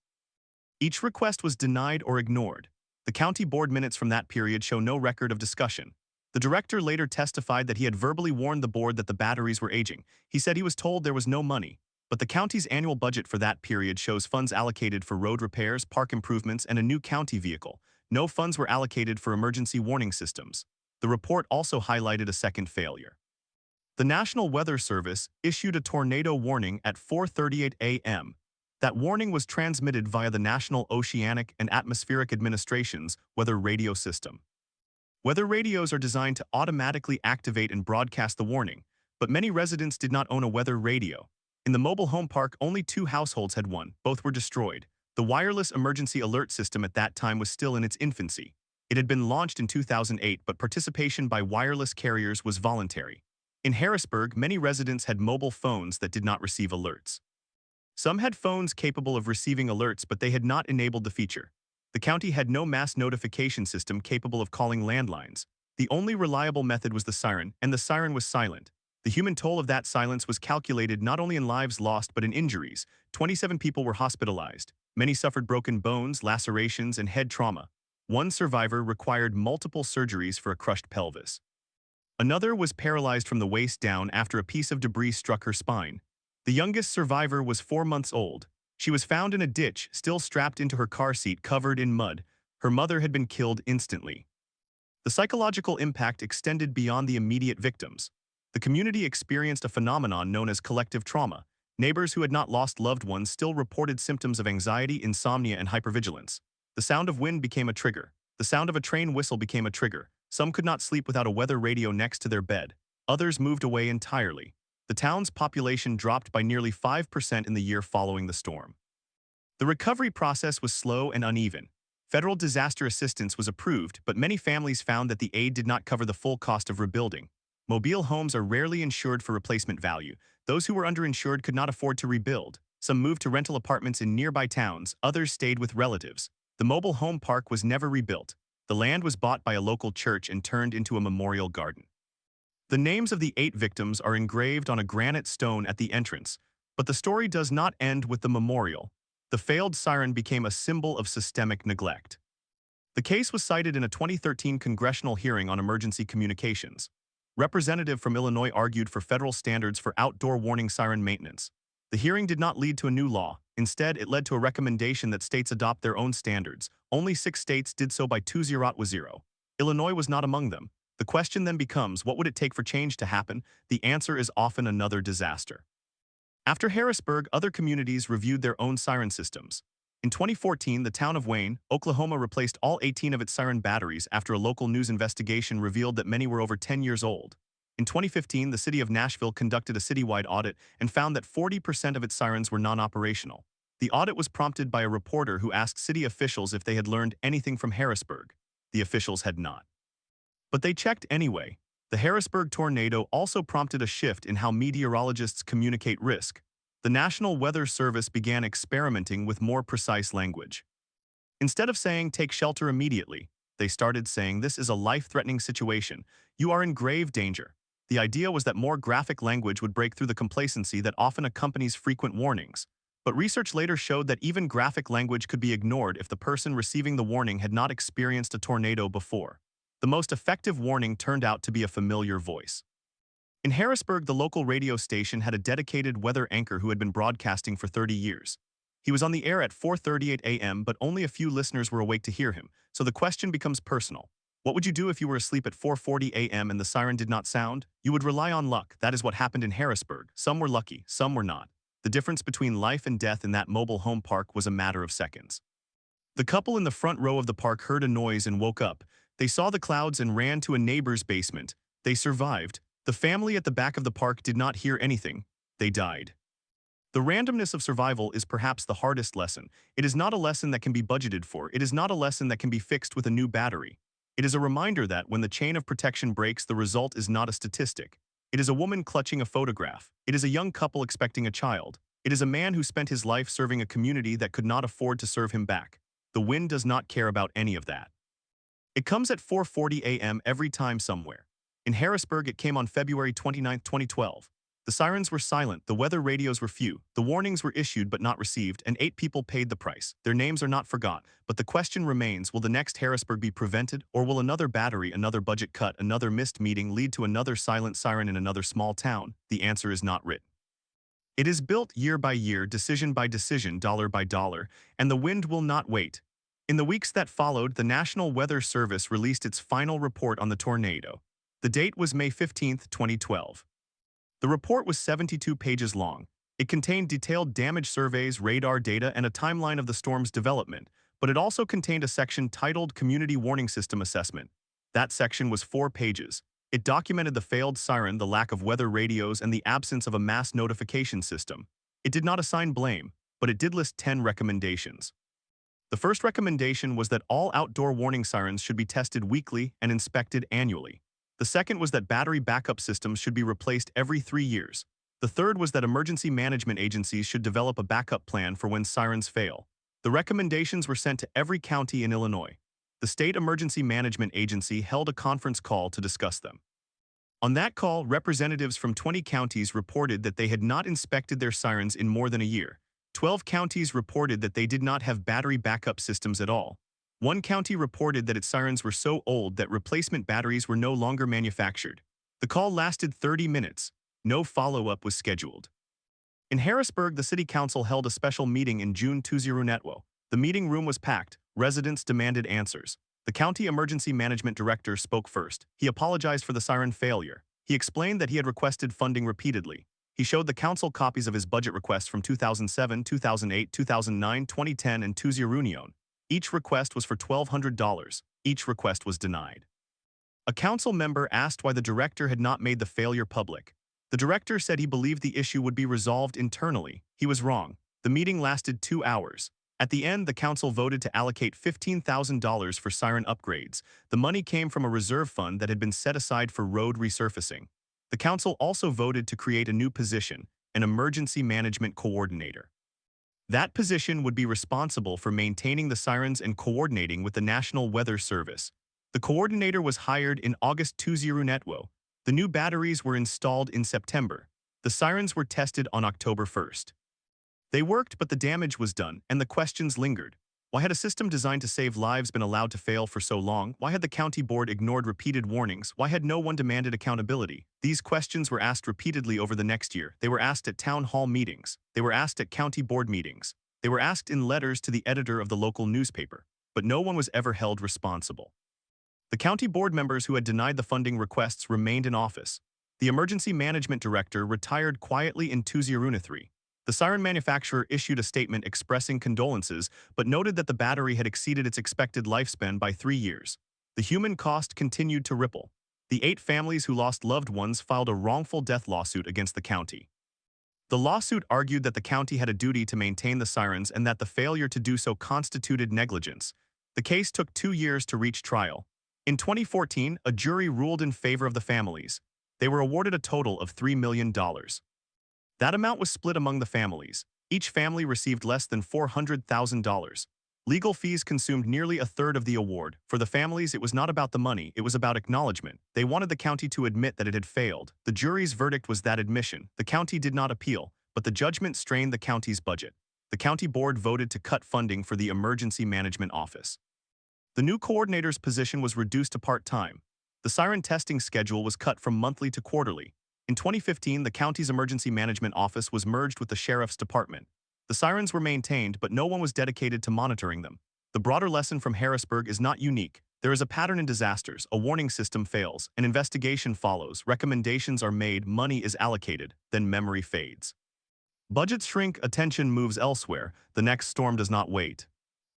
Each request was denied or ignored. The county board minutes from that period show no record of discussion. The director later testified that he had verbally warned the board that the batteries were aging. He said he was told there was no money. But the county's annual budget for that period shows funds allocated for road repairs, park improvements, and a new county vehicle. No funds were allocated for emergency warning systems. The report also highlighted a second failure. The National Weather Service issued a tornado warning at 4:38 a.m. That warning was transmitted via the National Oceanic and Atmospheric Administration's weather radio system. Weather radios are designed to automatically activate and broadcast the warning, but many residents did not own a weather radio. In the mobile home park, only 2 households had one. Both were destroyed. The wireless emergency alert system at that time was still in its infancy. It had been launched in 2008, but participation by wireless carriers was voluntary. In Harrisburg, many residents had mobile phones that did not receive alerts. Some had phones capable of receiving alerts, but they had not enabled the feature. The county had no mass notification system capable of calling landlines. The only reliable method was the siren, and the siren was silent. The human toll of that silence was calculated not only in lives lost but in injuries. 27 people were hospitalized. Many suffered broken bones, lacerations, and head trauma. One survivor required multiple surgeries for a crushed pelvis. Another was paralyzed from the waist down after a piece of debris struck her spine. The youngest survivor was 4 months old. She was found in a ditch, still strapped into her car seat, covered in mud. Her mother had been killed instantly. The psychological impact extended beyond the immediate victims. The community experienced a phenomenon known as collective trauma. Neighbors who had not lost loved ones still reported symptoms of anxiety, insomnia, and hypervigilance. The sound of wind became a trigger. The sound of a train whistle became a trigger. Some could not sleep without a weather radio next to their bed. Others moved away entirely. The town's population dropped by nearly 5% in the year following the storm. The recovery process was slow and uneven. Federal disaster assistance was approved, but many families found that the aid did not cover the full cost of rebuilding. Mobile homes are rarely insured for replacement value. Those who were underinsured could not afford to rebuild. Some moved to rental apartments in nearby towns, others stayed with relatives. The mobile home park was never rebuilt. The land was bought by a local church and turned into a memorial garden. The names of the 8 victims are engraved on a granite stone at the entrance, but the story does not end with the memorial. The failed siren became a symbol of systemic neglect. The case was cited in a 2013 congressional hearing on emergency communications. Representative from Illinois argued for federal standards for outdoor warning siren maintenance. The hearing did not lead to a new law. Instead, it led to a recommendation that states adopt their own standards. Only 6 states did so by 2010. Illinois was not among them. The question then becomes, what would it take for change to happen? The answer is often another disaster. After Harrisburg, other communities reviewed their own siren systems. In 2014, the town of Wayne, Oklahoma replaced all 18 of its siren batteries after a local news investigation revealed that many were over 10 years old. In 2015, the city of Nashville conducted a citywide audit and found that 40% of its sirens were non-operational. The audit was prompted by a reporter who asked city officials if they had learned anything from Harrisburg. The officials had not. But they checked anyway. The Harrisburg tornado also prompted a shift in how meteorologists communicate risk. The National Weather Service began experimenting with more precise language. Instead of saying, "take shelter immediately," they started saying, "this is a life-threatening situation. You are in grave danger." The idea was that more graphic language would break through the complacency that often accompanies frequent warnings. But research later showed that even graphic language could be ignored if the person receiving the warning had not experienced a tornado before. The most effective warning turned out to be a familiar voice. In Harrisburg, the local radio station had a dedicated weather anchor who had been broadcasting for 30 years. He was on the air at 4:38 a.m., but only a few listeners were awake to hear him, so the question becomes personal. What would you do if you were asleep at 4:40 a.m. and the siren did not sound? You would rely on luck. That is what happened in Harrisburg. Some were lucky, some were not. The difference between life and death in that mobile home park was a matter of seconds. The couple in the front row of the park heard a noise and woke up. They saw the clouds and ran to a neighbor's basement. They survived. The family at the back of the park did not hear anything. They died. The randomness of survival is perhaps the hardest lesson. It is not a lesson that can be budgeted for. It is not a lesson that can be fixed with a new battery. It is a reminder that when the chain of protection breaks, the result is not a statistic. It is a woman clutching a photograph. It is a young couple expecting a child. It is a man who spent his life serving a community that could not afford to serve him back. The wind does not care about any of that. It comes at 4:40 a.m. every time somewhere. In Harrisburg, it came on February 29, 2012. The sirens were silent, the weather radios were few, the warnings were issued but not received, and 8 people paid the price. Their names are not forgot, but the question remains, will the next Harrisburg be prevented, or will another battery, another budget cut, another missed meeting lead to another silent siren in another small town? The answer is not written. It is built year by year, decision by decision, dollar by dollar, and the wind will not wait. In the weeks that followed, the National Weather Service released its final report on the tornado. The date was May 15, 2012. The report was 72 pages long. It contained detailed damage surveys, radar data, and a timeline of the storm's development, but it also contained a section titled Community Warning System Assessment. That section was 4 pages. It documented the failed siren, the lack of weather radios, and the absence of a mass notification system. It did not assign blame, but it did list 10 recommendations. The first recommendation was that all outdoor warning sirens should be tested weekly and inspected annually. The second was that battery backup systems should be replaced every 3 years. The third was that emergency management agencies should develop a backup plan for when sirens fail. The recommendations were sent to every county in Illinois. The State Emergency Management Agency held a conference call to discuss them. On that call, representatives from 20 counties reported that they had not inspected their sirens in more than a year. 12 counties reported that they did not have battery backup systems at all. One county reported that its sirens were so old that replacement batteries were no longer manufactured. The call lasted 30 minutes. No follow-up was scheduled. In Harrisburg, the city council held a special meeting in June 2012. The meeting room was packed. Residents demanded answers. The county emergency management director spoke first. He apologized for the siren failure. He explained that he had requested funding repeatedly. He showed the council copies of his budget requests from 2007, 2008, 2009, 2010, and 2011. Each request was for $1,200. Each request was denied. A council member asked why the director had not made the failure public. The director said he believed the issue would be resolved internally. He was wrong. The meeting lasted 2 hours. At the end, the council voted to allocate $15,000 for siren upgrades. The money came from a reserve fund that had been set aside for road resurfacing. The council also voted to create a new position, an emergency management coordinator. That position would be responsible for maintaining the sirens and coordinating with the National Weather Service. The coordinator was hired in August 2020. The new batteries were installed in September. The sirens were tested on October 1st. They worked, but the damage was done, and the questions lingered. Why had a system designed to save lives been allowed to fail for so long? Why had the county board ignored repeated warnings? Why had no one demanded accountability? These questions were asked repeatedly over the next year. They were asked at town hall meetings. They were asked at county board meetings. They were asked in letters to the editor of the local newspaper. But no one was ever held responsible. The county board members who had denied the funding requests remained in office. The emergency management director retired quietly in 2003. The siren manufacturer issued a statement expressing condolences, but noted that the battery had exceeded its expected lifespan by 3 years. The human cost continued to ripple. The 8 families who lost loved ones filed a wrongful death lawsuit against the county. The lawsuit argued that the county had a duty to maintain the sirens and that the failure to do so constituted negligence. The case took 2 years to reach trial. In 2014, a jury ruled in favor of the families. They were awarded a total of $3 million. That amount was split among the families. Each family received less than $400,000. Legal fees consumed nearly a third of the award. For the families, it was not about the money, it was about acknowledgement. They wanted the county to admit that it had failed. The jury's verdict was that admission. The county did not appeal, but the judgment strained the county's budget. The county board voted to cut funding for the Emergency Management Office. The new coordinator's position was reduced to part-time. The siren testing schedule was cut from monthly to quarterly. In 2015, the county's emergency management office was merged with the sheriff's department. The sirens were maintained, but no one was dedicated to monitoring them. The broader lesson from Harrisburg is not unique. There is a pattern in disasters. A warning system fails, an investigation follows, recommendations are made, money is allocated, then memory fades. Budgets shrink, attention moves elsewhere, the next storm does not wait.